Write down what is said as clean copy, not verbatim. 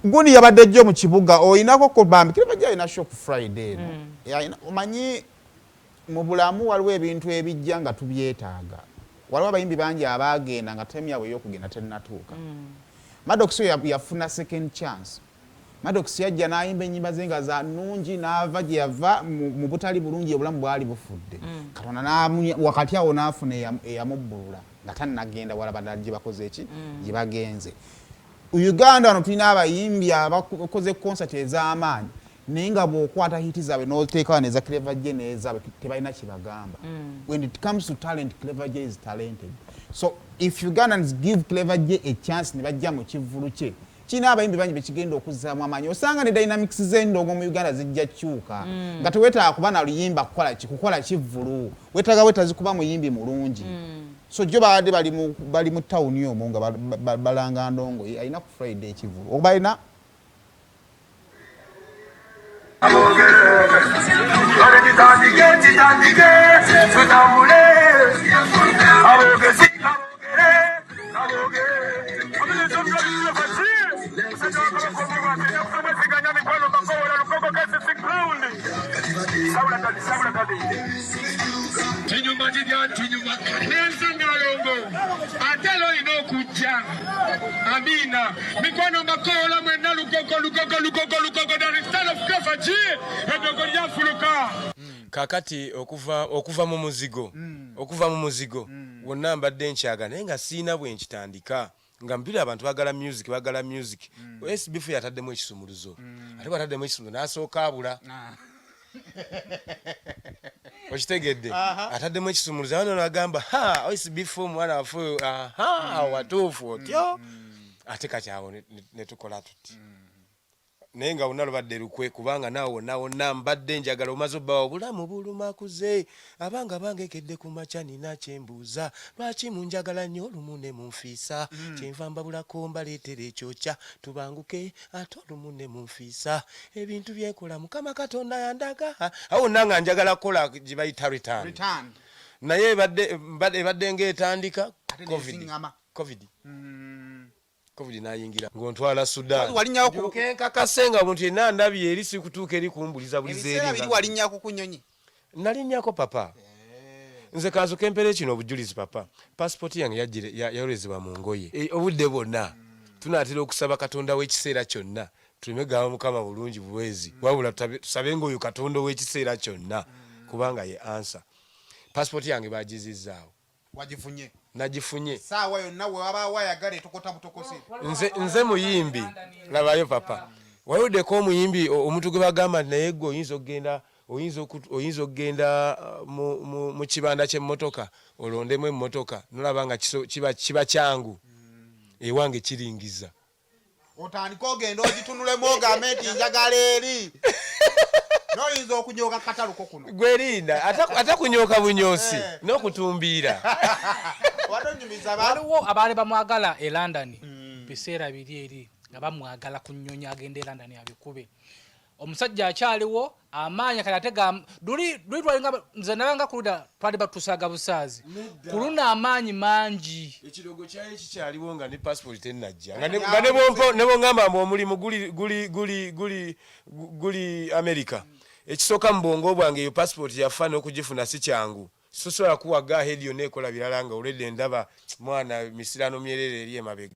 Guni yabadde jjo mu kibuga oyinako ko bambi kile bajja ina shock Friday no ya omanyi mu bulamu waliwo ebintu ebijja nga tubyetaaga waliwo abayimbi bangi abagenda nga temya we yokugenda tennatuuka Maddox yafuna second chance Maddox yajja n'ayimba ennyimba ze nga za nnungi n'ava gye yava mu butali bulungi obulamu bwali bufudde Katonda wakati awo n'afuna eyamubbulula nga tannagenda walaba gye bakoze eki gye bagenze Uganda no tulina abayimbi abakoze concert ez'amaanyi naye nga bw'okwata hiti zaabwe n'oteekawo neza Clever J n'ezaabwe tebalina kibagamba. When it comes to talent, Clever J is talented. So if Ugandans give Clever J a chance ne bajja mu kivulu kye kina abayimbi bangi bekigenda okuzzaamu amaanyi osanga ne dynamics z'endongo mu Uganda zijja kyuka nga teweetaaga kuba na luyimba kukola kivulu weetaaga wetazikuba muyimbi mulungi. So jo baade bali mu town yomo nga balanga ndongo ayina ku Friday kivulu obalina Atelo inokuja Amina mikono makola mwena lugogo Dar es Salaam Clever J edogo lyafuluka kakati okuva mu muzigo wonna mbadde nkyaga naye nga siina bwe nkitandika nga mpira abantu bagala music SBF yataddemu ekisumuluzo ate bataddemu ekisumuluzo n'asooka abula Ochitegedde ataddemu ekisumuluzo ano nagamba OSBF mwana wafu watuufu otyo ate kati ne tukola tuti naye nga wonna lubadde lukwe kubanga nawo mbadde njagala omaze obbawo obulamu bulumakuze abanga bangekedde ku makya nina kyembuuza lwaki munjagala nnyo olumu ne munfiisa kyenva mbabulako mbaleetera ekyokya tubanguke ate olumu ne munfiisa ebintu byenkola Mukama Katonda yandaga awo nanga njagala kola gye bayita return naye ebadde ng'etandika COVID nayingira ngontwala Sudan walinnya ku kasenga omuntu yenna ndabye eri si kutuuka eri kumbuliza bulize eri nga walinnya ku kunyonyi nalinnyako papa nze kanzo kempere kino obujulizi papa passport yange yayolezebwa mu ngoye obudde bwonna tunaatera okusaba Katonda w'ekiseera kyonna tulemegaba Mukama bulungi buwezi wabula tusabe ng'oyo Katonda w'ekiseera kyonna kubanga ye answer passport yange bagizizaawo wagifunye nagifunye sawa yonna we waba wayagala etokota butokose nze muyimbi labayo papa wayodeko omuyimbi omuntu gwe bagamba naye gwe oyinza okugenda mu kibanda ky'emmotoka olondemu emmotoka nolaba nga kiba kyangu ewange kiringiza otandika ogenda ogitunulemu ogambe nti njagala eri noyinza okunyoka kataluko kuno gwerinda atakunyoka bunyosi n'okutumbiira waliwo abaali bamwagala e London biseera biri eri nga bamwagala ku nnyonyi agenda e London abikube omusajja akyaliwo amaanyi kati ate luli twalinga nze nabanga kuluda twali batusaga busaazi kuluna amaanyi mangi ekirogo kyali kikyaliwo nga ne passport tennajja nga ne bongamba mbu omulimu guli America ekisooka mu bwongo bwange eyo passport yafa n'okugifuna si kyangu sosobola kuwaga ahead yonna ekola birala nga olwedde ndaba mwana misirano myerere eri emabega